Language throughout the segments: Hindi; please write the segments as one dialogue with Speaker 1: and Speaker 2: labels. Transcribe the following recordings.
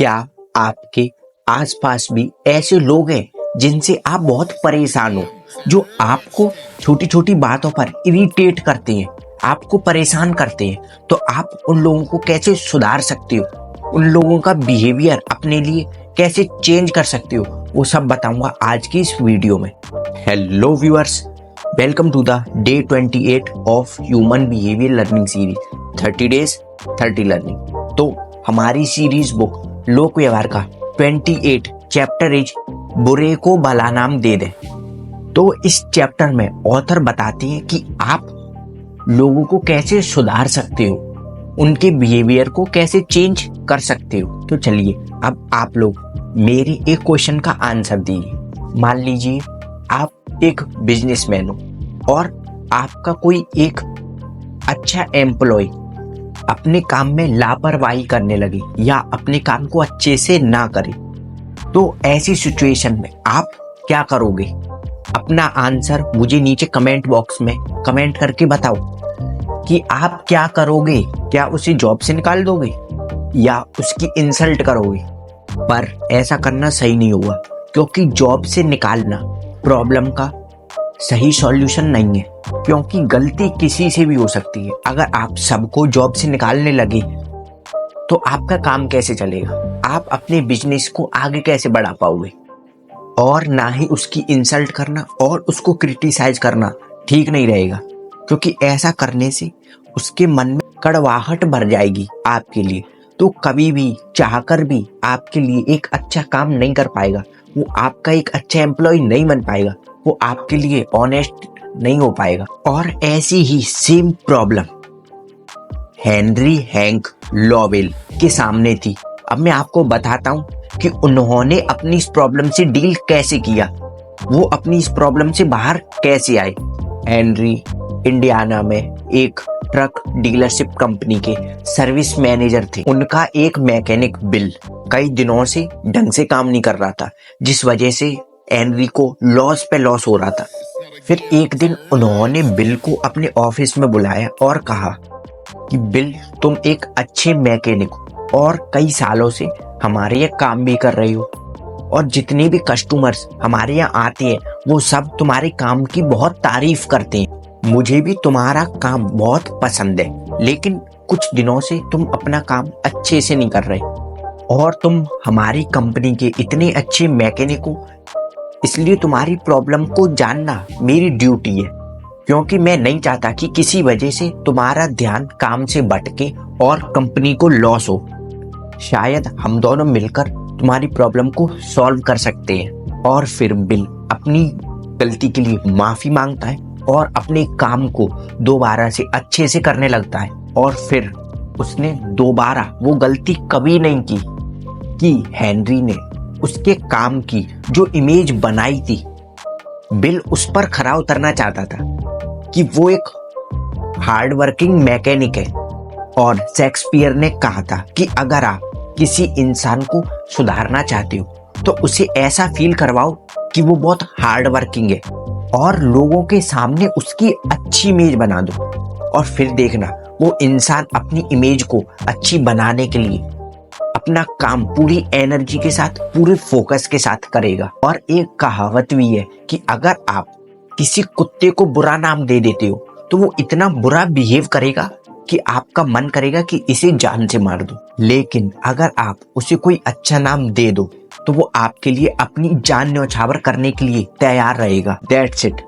Speaker 1: क्या आपके आसपास भी ऐसे लोग हैं जिनसे आप बहुत परेशान हो, जो आपको छोटी छोटी बातों पर इरिटेट करते हैं, आपको परेशान करते हैं? तो आप उन लोगों को कैसे सुधार सकते हो, उन लोगों का बिहेवियर अपने लिए कैसे चेंज कर सकते हो, वो सब बताऊंगा आज की इस वीडियो में। Hello viewers, welcome to the day 28 of human behaviour learning series 30 days 30 learning. तो हमारी सीरीज बुक लोक व्यवहार का 28 चैप्टर इज बुरे को भला नाम दे दे। तो इस चैप्टर में ऑथर बताते हैं कि आप लोगों को कैसे सुधार सकते हो, उनके बिहेवियर को कैसे चेंज कर सकते हो। तो चलिए अब आप लोग मेरे एक क्वेश्चन का आंसर दीजिए। मान लीजिए आप एक बिजनेसमैन हो और आपका कोई एक अच्छा एम्प्लॉय अपने काम में लापरवाही करने लगे या अपने काम को अच्छे से ना करे, तो ऐसी सिचुएशन में आप क्या करोगे? अपना आंसर मुझे नीचे कमेंट बॉक्स में कमेंट करके बताओ कि आप क्या करोगे। क्या उसे जॉब से निकाल दोगे या उसकी इंसल्ट करोगे? पर ऐसा करना सही नहीं होगा, क्योंकि जॉब से निकालना प्रॉब्लम का सही सॉल्यूशन नहीं है, क्योंकि गलती किसी से भी हो सकती है। अगर आप सबको जॉब से निकालने लगे तो आपका काम कैसे चलेगा? आप अपने बिजनेस को आगे कैसे बढ़ा पाओगे? और ना ही उसकी इंसल्ट करना और उसको क्रिटिसाइज करना ठीक नहीं रहेगा, क्योंकि ऐसा करने से उसके मन में कड़वाहट भर जाएगी आपके लिए। तो कभी भी चाहकर भी आपके लिए एक अच्छा काम नहीं कर पाएगा, वो आपका एक अच्छा एम्प्लॉय नहीं बन पाएगा, वो आपके लिए ऑनेस्ट नहीं हो पाएगा। और ऐसी ही same problem Henry Hank Lowell के सामने थी। अब मैं आपको बताता हूं कि उन्होंने अपनी इस प्रॉब्लम से डील कैसे किया, वो अपनी इस प्रॉब्लम से बाहर कैसे आए। हेनरी इंडियाना में एक ट्रक डीलरशिप कंपनी के सर्विस मैनेजर थे। उनका एक मैकेनिक बिल कई दिनों से ढंग से काम नहीं कर रहा था, जिस वजह से हेनरी को लॉस पे लॉस हो रहा था। फिर एक दिन उन्होंने बिल को अपने ऑफिस में बुलाया और कहा कि बिल, तुम एक अच्छे मैकेनिक हो और कई सालों से हमारे यहाँ काम भी कर रहे हो, और जितने भी कस्टमर्स हमारे यहाँ आते हैं वो सब तुम्हारे काम की बहुत तारीफ करते हैं। मुझे भी तुम्हारा काम बहुत पसंद है, लेकिन कुछ दिनों से तुम अपना काम अच्छे से नहीं कर रहे, और तुम हमारी कंपनी के इतने अच्छे मैकेनिक हो, इसलिए तुम्हारी प्रॉब्लम को जानना मेरी ड्यूटी है, क्योंकि मैं नहीं चाहता कि किसी वजह से तुम्हारा ध्यान काम से भटके और कंपनी को लॉस हो। शायद हम दोनों मिलकर तुम्हारी प्रॉब्लम को सॉल्व कर सकते हैं। और फिर बिल अपनी गलती के लिए माफी मांगता है और अपने काम को दोबारा से अच्छे से करने लगता है। और फिर उसने दोबारा वो गलती कभी नहीं की कि हेनरी ने उसके काम की जो इमेज बनाई थी, बिल उस पर खरा उतरना चाहता था कि वो एक हार्ड वर्किंग मैकेनिक है। और शेक्सपियर ने कहा था कि अगर आप किसी इंसान को सुधारना चाहते हो तो उसे ऐसा फील करवाओ कि वो बहुत हार्ड वर्किंग है, और लोगों के सामने उसकी अच्छी इमेज बना दो, और फिर देखना वो इंसान अपनी इमेज को अच्छी बनाने के लिए अपना काम पूरी एनर्जी के साथ, पूरे फोकस के साथ करेगा। और एक कहावत भी है कि अगर आप किसी कुत्ते को बुरा नाम दे देते हो तो वो इतना बुरा बिहेव करेगा कि आपका मन करेगा कि इसे जान से मार दो, लेकिन अगर आप उसे कोई अच्छा नाम दे दो तो वो आपके लिए अपनी जान न्यौछावर करने के लिए तैयार रहेगा। That's it.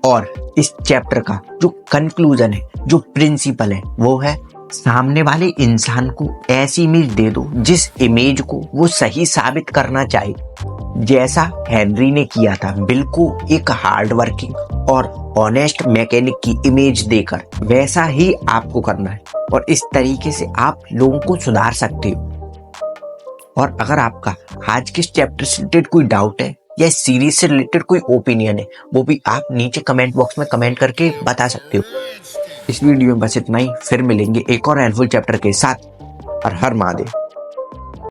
Speaker 1: और इस चैप्टर का जो कंक्लूजन है, जो प्रिंसिपल है, वो है सामने वाले इंसान को ऐसी इमेज दे दो जिस इमेज को वो सही साबित करना चाहे। जैसा हेनरी ने किया था, बिल को एक हार्ड वर्किंग और ऑनेस्ट मैकेनिक की इमेज देकर, वैसा ही आपको करना है। और इस तरीके से आप लोगों को सुधार सकते हो। और अगर आपका आज के चैप्टर से रिलेटेड कोई डाउट है या इस सीरीज से रिलेटेड कोई ओपिनियन है, वो भी आप नीचे कमेंट बॉक्स में कमेंट करके बता सकते हो। इस वीडियो में बस इतना ही। फिर मिलेंगे एक और हेल्पफुल चैप्टर के साथ। हर हर महादेव।